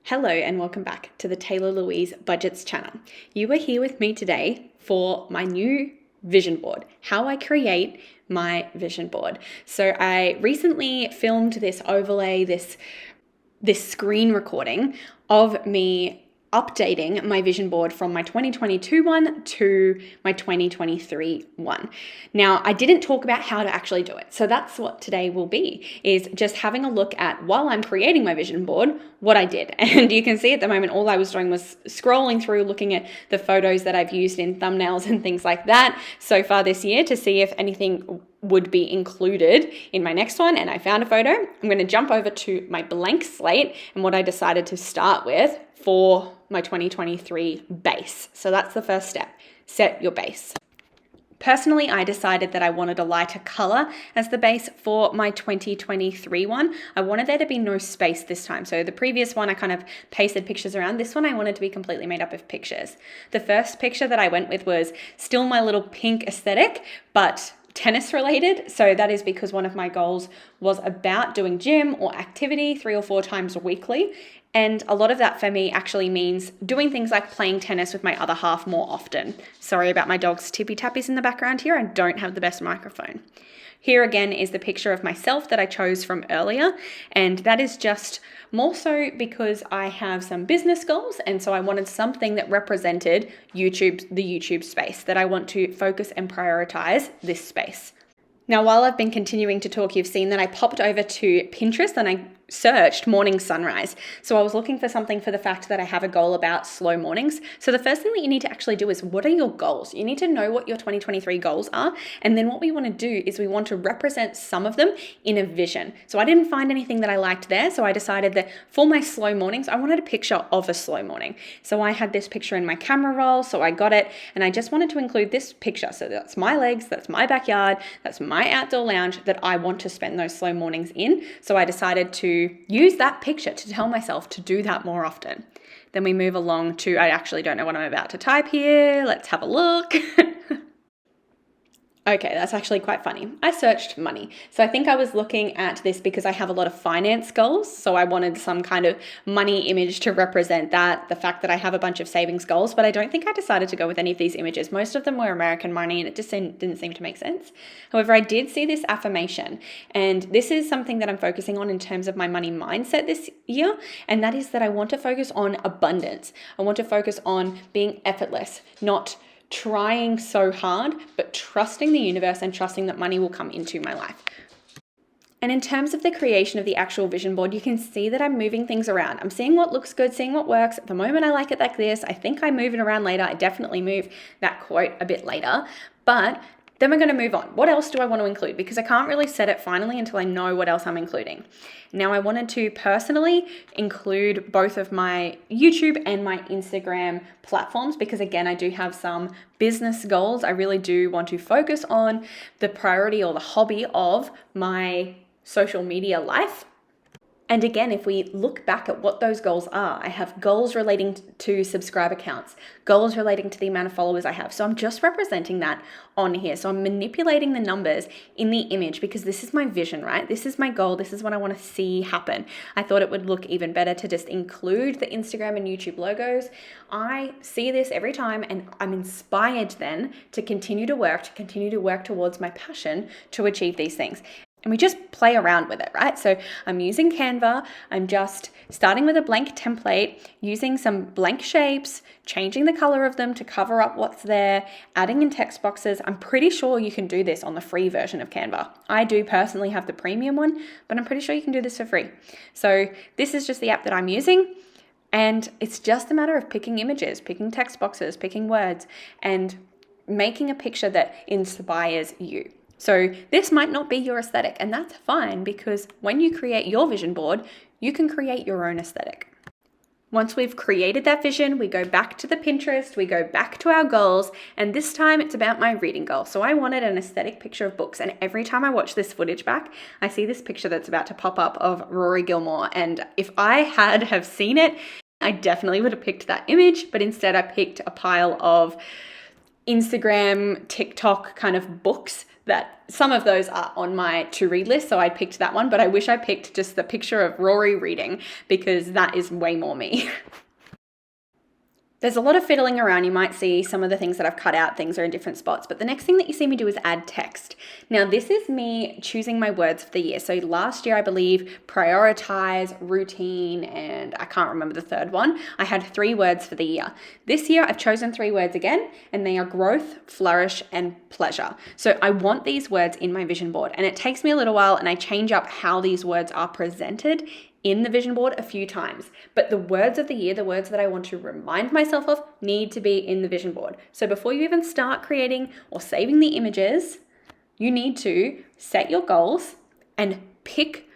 Hello and welcome back to the Taylah Louise Budgets channel. You are here with me today for my new vision board, how I create my vision board. So I recently filmed this overlay, this screen recording of me updating my vision board from my 2022 one to my 2023 one. Now, I didn't talk about how to actually do it. So that's what today will be, is just having a look at, while I'm creating my vision board, what I did. And you can see at the moment, all I was doing was scrolling through, looking at the photos that I've used in thumbnails and things like that so far this year to see if anything would be included in my next one. And I found a photo. I'm going to jump over to my blank slate and what I decided to start with for my 2023 base. So that's the first step. Set your base. Personally, I decided that I wanted a lighter color as the base for my 2023 one. I wanted there to be no space this time. So the previous one, I kind of pasted pictures around. This one, I wanted to be completely made up of pictures. The first picture that I went with was still my little pink aesthetic, but tennis related. So that is because one of my goals was about doing gym or activity 3 or 4 times weekly. And a lot of that for me actually means doing things like playing tennis with my other half more often. Sorry about my dog's tippy tappies in the background here. I don't have the best microphone. Here again is the picture of myself that I chose from earlier. And that is just more so because I have some business goals. And so I wanted something that represented the YouTube space, that I want to focus and prioritize this space. Now, while I've been continuing to talk, you've seen that I popped over to Pinterest and I searched morning sunrise. So I was looking for something for the fact that I have a goal about slow mornings. So the first thing that you need to actually do is, what are your goals? You need to know what your 2023 goals are. And then what we want to do is we want to represent some of them in a vision. So I didn't find anything that I liked there. So I decided that for my slow mornings, I wanted a picture of a slow morning. So I had this picture in my camera roll. So I got it and I just wanted to include this picture. So that's my legs, that's my backyard, that's my outdoor lounge that I want to spend those slow mornings in. So I decided to use that picture to tell myself to do that more often. Then we move along to, I actually don't know what I'm about to type here. Let's have a look. Okay, that's actually quite funny. I searched money. So I think I was looking at this because I have a lot of finance goals. So I wanted some kind of money image to represent that, the fact that I have a bunch of savings goals, but I don't think I decided to go with any of these images. Most of them were American money and it just didn't seem to make sense. However, I did see this affirmation, and this is something that I'm focusing on in terms of my money mindset this year. And that is that I want to focus on abundance. I want to focus on being effortless, not trying so hard, but trusting the universe and trusting that money will come into my life. And in terms of the creation of the actual vision board, you can see that I'm moving things around. I'm seeing what looks good, seeing what works. At the moment, I like it like this. I think I move it around later. I definitely move that quote a bit later, but then we're going to move on. What else do I want to include? Because I can't really set it finally until I know what else I'm including. Now, I wanted to personally include both of my YouTube and my Instagram platforms because, again, I do have some business goals. I really do want to focus on the priority or the hobby of my social media life. And again, if we look back at what those goals are, I have goals relating to subscriber counts, goals relating to the amount of followers I have. So I'm just representing that on here. So I'm manipulating the numbers in the image because this is my vision, right? This is my goal. This is what I want to see happen. I thought it would look even better to just include the Instagram and YouTube logos. I see this every time and I'm inspired then to continue to work towards my passion to achieve these things. And we just play around with it, right? So I'm using Canva. I'm just starting with a blank template, using some blank shapes, changing the color of them to cover up what's there, adding in text boxes. I'm pretty sure you can do this on the free version of Canva. I do personally have the premium one, but I'm pretty sure you can do this for free. So this is just the app that I'm using. And it's just a matter of picking images, picking text boxes, picking words, and making a picture that inspires you. So this might not be your aesthetic, and that's fine because when you create your vision board, you can create your own aesthetic. Once we've created that vision, we go back to the Pinterest, we go back to our goals, and this time it's about my reading goal. So I wanted an aesthetic picture of books, and every time I watch this footage back, I see this picture that's about to pop up of Rory Gilmore, and if I have seen it, I definitely would have picked that image, but instead I picked a pile of Instagram, TikTok kind of books that some of those are on my to-read list. So I picked that one, but I wish I picked just the picture of Rory reading because that is way more me. There's a lot of fiddling around. You might see some of the things that I've cut out, things are in different spots, but the next thing that you see me do is add text. Now, this is me choosing my words for the year. So last year, I believe, prioritize, routine, and I can't remember the third one. I had 3 words for the year. This year, I've chosen 3 words again, and they are growth, flourish, and pleasure. So I want these words in my vision board, and it takes me a little while, and I change up how these words are presented in the vision board a few times. But the words of the year, the words that I want to remind myself of, need to be in the vision board. So before you even start creating or saving the images, you need to set your goals and pick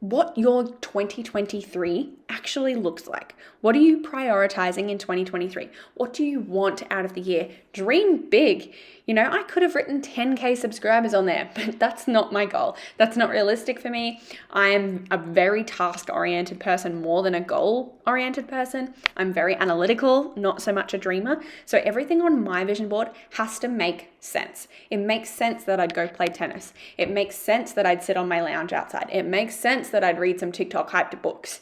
what your 2023 actually looks like. What are you prioritizing in 2023? What do you want out of the year? Dream big. You know, I could have written 10K subscribers on there, but that's not my goal. That's not realistic for me. I'm a very task-oriented person more than a goal-oriented person. I'm very analytical, not so much a dreamer. So everything on my vision board has to make sense. It makes sense that I'd go play tennis. It makes sense that I'd sit on my lounge outside. It makes sense that I'd read some TikTok hyped books.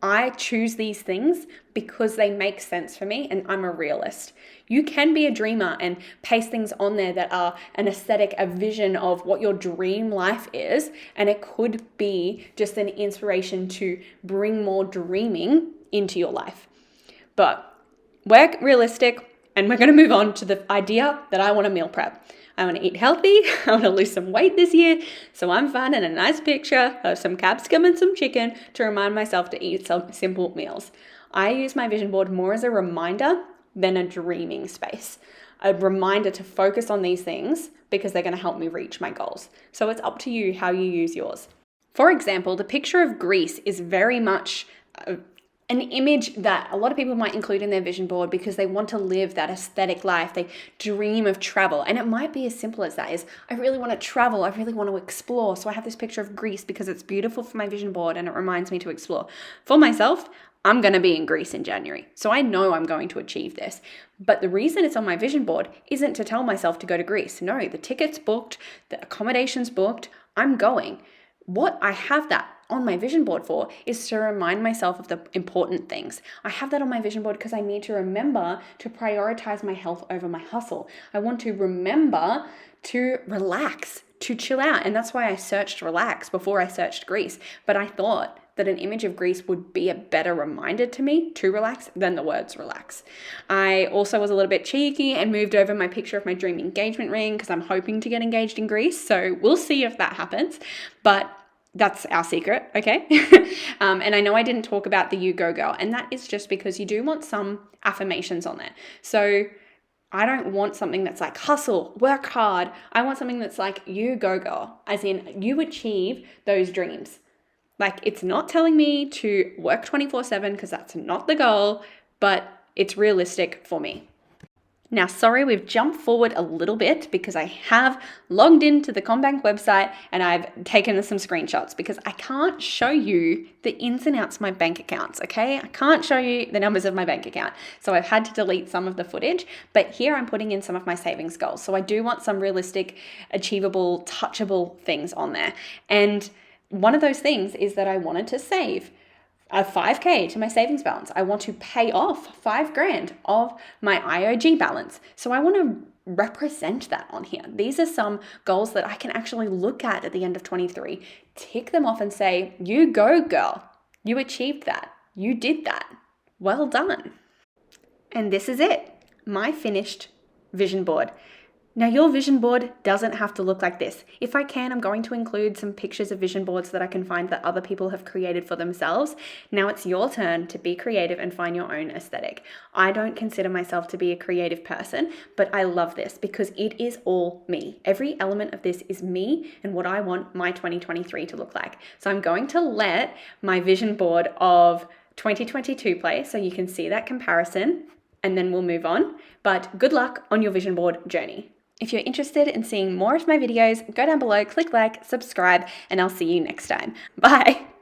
I choose these things because they make sense for me and I'm a realist. You can be a dreamer and paste things on there that are an aesthetic, a vision of what your dream life is, and it could be just an inspiration to bring more dreaming into your life. But we're realistic and we're going to move on to the idea that I want to meal prep. I want to eat healthy. I want to lose some weight this year. So I'm finding a nice picture of some capsicum and some chicken to remind myself to eat some simple meals. I use my vision board more as a reminder than a dreaming space. A reminder to focus on these things because they're going to help me reach my goals. So it's up to you how you use yours. For example, the picture of Greece is very much an image that a lot of people might include in their vision board because they want to live that aesthetic life. They dream of travel. And it might be as simple as that is, I really want to travel. I really want to explore. So I have this picture of Greece because it's beautiful for my vision board and it reminds me to explore. For myself, I'm going to be in Greece in January. So I know I'm going to achieve this. But the reason it's on my vision board isn't to tell myself to go to Greece. No, the ticket's booked, the accommodation's booked. I'm going. What I have that on my vision board for is to remind myself of the important things. I have that on my vision board because I need to remember to prioritize my health over my hustle. I want to remember to relax, to chill out. And that's why I searched relax before I searched Greece. But I thought that an image of Greece would be a better reminder to me to relax than the words relax. I also was a little bit cheeky and moved over my picture of my dream engagement ring because I'm hoping to get engaged in Greece. So we'll see if that happens. But that's our secret, okay? And I know I didn't talk about the You Go Girl, and that is just because you do want some affirmations on there. So I don't want something that's like hustle, work hard. I want something that's like you go girl, as in you achieve those dreams. Like it's not telling me to work 24/7 because that's not the goal, but it's realistic for me. Now, sorry, we've jumped forward a little bit because I have logged into the CommBank website and I've taken some screenshots because I can't show you the ins and outs of my bank accounts, okay? I can't show you the numbers of my bank account. So I've had to delete some of the footage, but here I'm putting in some of my savings goals. So I do want some realistic, achievable, touchable things on there. And one of those things is that I wanted to save a 5K to my savings balance. I want to pay off $5,000 of my IOG balance. So I want to represent that on here. These are some goals that I can actually look at the end of 23, tick them off and say, you go girl, you achieved that. You did that. Well done. And this is it, my finished vision board. Now your vision board doesn't have to look like this. If I can, I'm going to include some pictures of vision boards that I can find that other people have created for themselves. Now it's your turn to be creative and find your own aesthetic. I don't consider myself to be a creative person, but I love this because it is all me. Every element of this is me and what I want my 2023 to look like. So I'm going to let my vision board of 2022 play so you can see that comparison and then we'll move on. But good luck on your vision board journey. If you're interested in seeing more of my videos, go down below, click like, subscribe, and I'll see you next time. Bye.